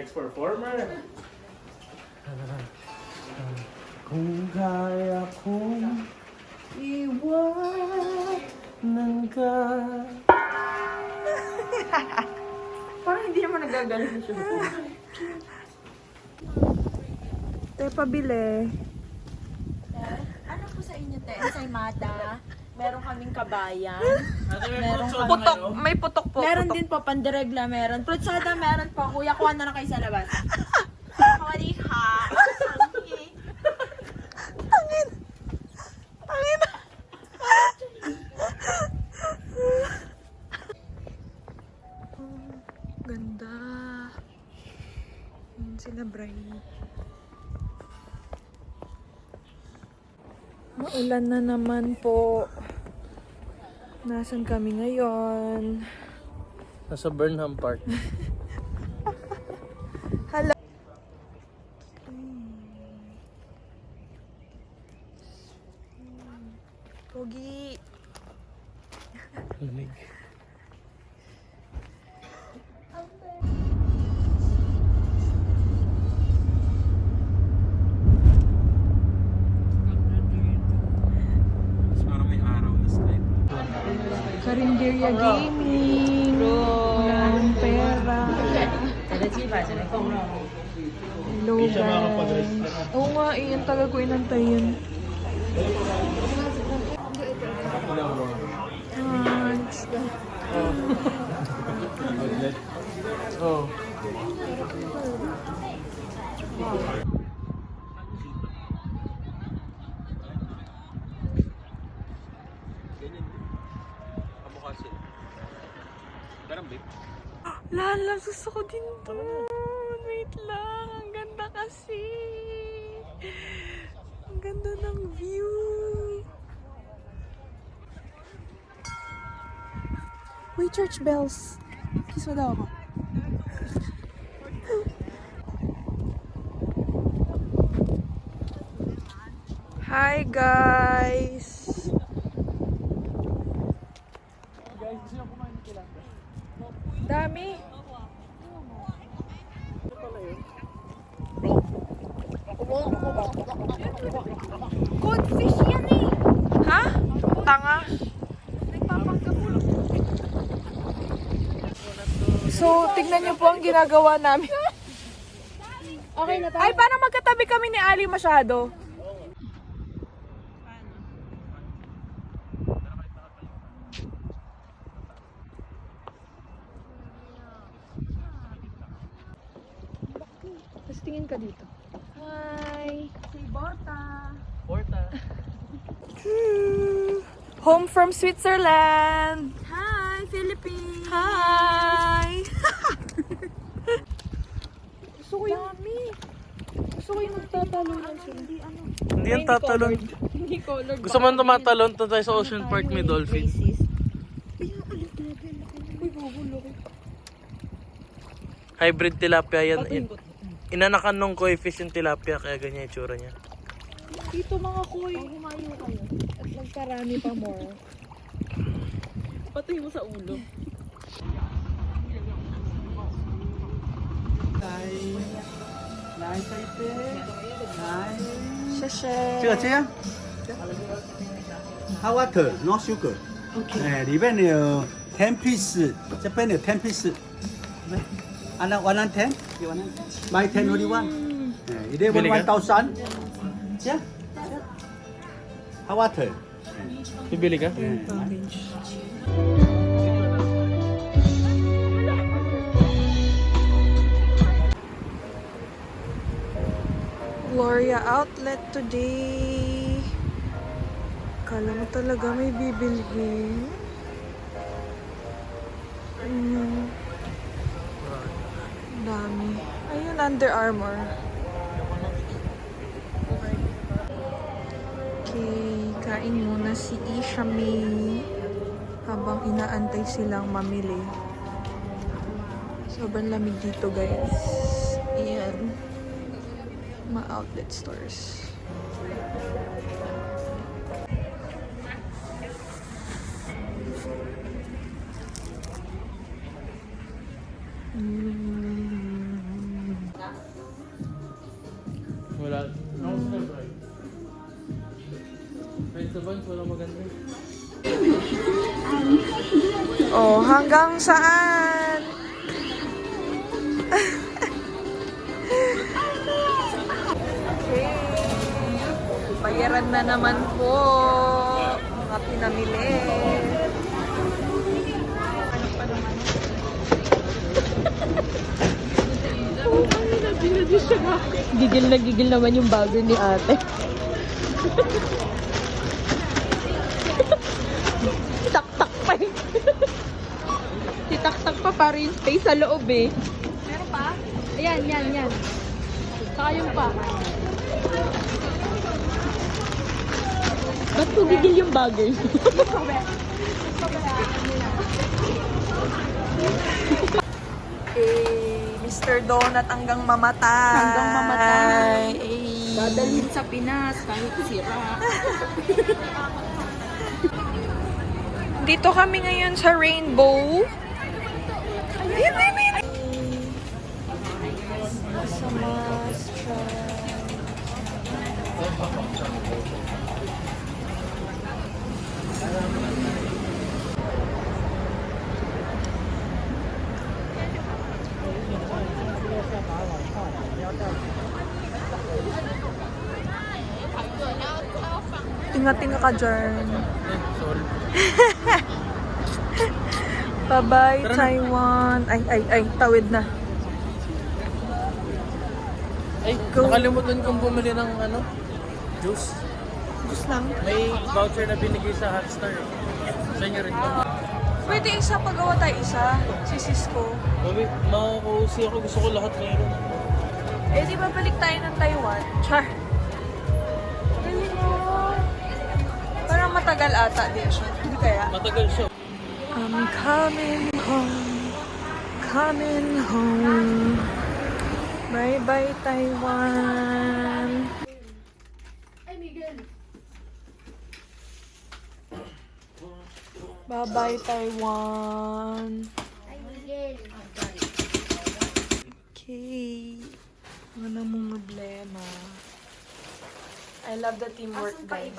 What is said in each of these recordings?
next performer. Kung kaya kong iwanan ka. Parang hindi naman nagagaling siya. Te, pabili. Ano po sa inyo, te? Ensaymada. Meron kaming kabayan. Meron Putok. may putok po. Meron din po, pandiregla meron. Prutsada meron po. Kuya, kuha na kayo sa labas. Sorry ha. Tangin. Ganda. Yan sila, Brian. Maulan na naman po. Nasaan kami ngayon? Nasa Burnham Park. Hala. Pogi. Lamig. Parang may araw na slide. Karinderya Gaming. Maraming pera. Hello guys. Oo nga, iyan tagal ko inantay yun. Oh. Lala, gusto ko din to. Wait lang, ang ganda kasi. Ang ganda ng view. Wait, church bells. Kiss mo daw ako. Hi guys! Dami! Goldfish yan eh! Ha? Tanga? So, tignan niyo po ang ginagawa namin. Okay na tayo. Ay, parang magkatabi kami ni Ali masyado. Tapos tingin ka dito. Hi! Si Borta. Porta. Home from Switzerland! Hi, Philippines. Hi! Gusto ko yung... Gusto ko yung magtatalunan sila. Hindi yan tatalon. Hindi colored. Gusto mo tumatalon? Doon tayo sa Ocean Park, may dolphin. Hybrid tilapia yan. Inanakan nung koi fish yung tilapia, kaya ganyan yung tsura niya. Dito mga koy. Humayo kayo. At magkarami pa more. Patay mo sa ulo. Shashe. 这个这样，hot water no sugar。哎，里面有10 piece，这边有10 piece。安那 110，买10 only one。哎，11 1000。这样，hot water。 Bibili ka? Gloria Outlet today. Kala mo talaga may bibilhin. Dami. Ayun, Under Armour. Okay, kain muna si Isha May habang inaantay silang mamili. Sobrang lamig dito, guys. Ayan. Mga outlet stores. Bans, wala maganda. Oh, hanggang saan? Okay. Bayaran na naman po. Mga pinamili. Gigil naman yung bagger ni ate. Tak-tak pa eh. Titak-tak pa para yung space sa loob eh. Meron pa? Ayan, yan. Saka yung pa. Ba't ko gigil yung bagger? Mr. Donut hanggang mamatay. Hanggang mamatay. Eh. Dadalhin sa Pinas kahit sira. Dito kami ngayon sa Rainbow. Sa Mastra. Tinga-tinga ka dyan. Sorry. Bye-bye, Taiwan. Ay, tawid na. Ay, nakalimutan kong bumili ng juice. Gusto lang. May voucher na binigay sa Hotstar. Sa inyo rin ba? Pwede isa, pagawa tayo isa. Si Cisco. Babi, makaka-OC ako. Gusto ko lahat meron. Eh, di ba balik tayo ng Taiwan? Char. Dali mo. Parang matagal ata din siya. Hindi kaya? Matagal siya. I'm coming home. Coming home. Bye-bye, Taiwan. Bye-bye, Taiwan. Okay. Ano mong problema? I love the teamwork, guys.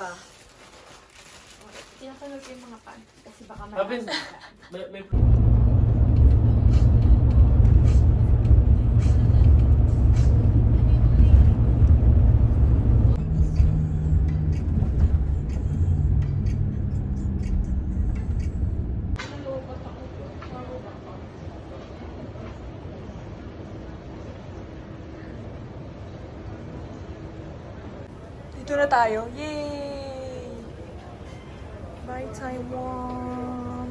Tinatanong ko yung mga pan. Kasi baka Abin, may Dito na tayo. Yay! Bye, Taiwan.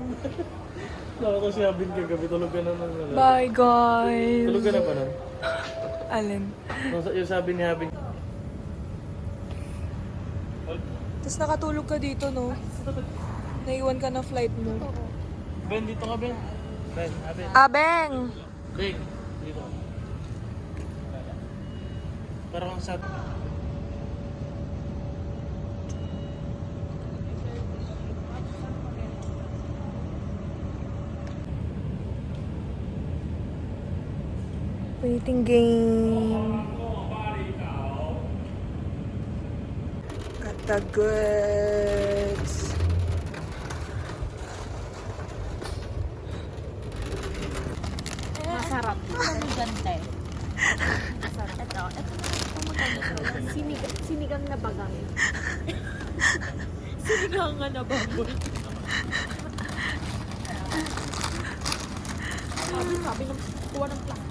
Nakaka si Abin kagabi. Tulog ka na ng Bye, guys. Tulog ka na pa nun? Alin? Yung sabi ni Abin. Tapos nakatulog ka dito, no? Naiwan ka na flight mo. Ben, dito ka, Ben. Ben, Abin. Abeng! Ben, dito ka. Parang ang sad. Waiting game. Got the goods. masarap. Maganda eh. Masarap. Ito maganda. Sinigang na bagang. Sinigang nga na baboy. Sabi ng kuha ng plastic.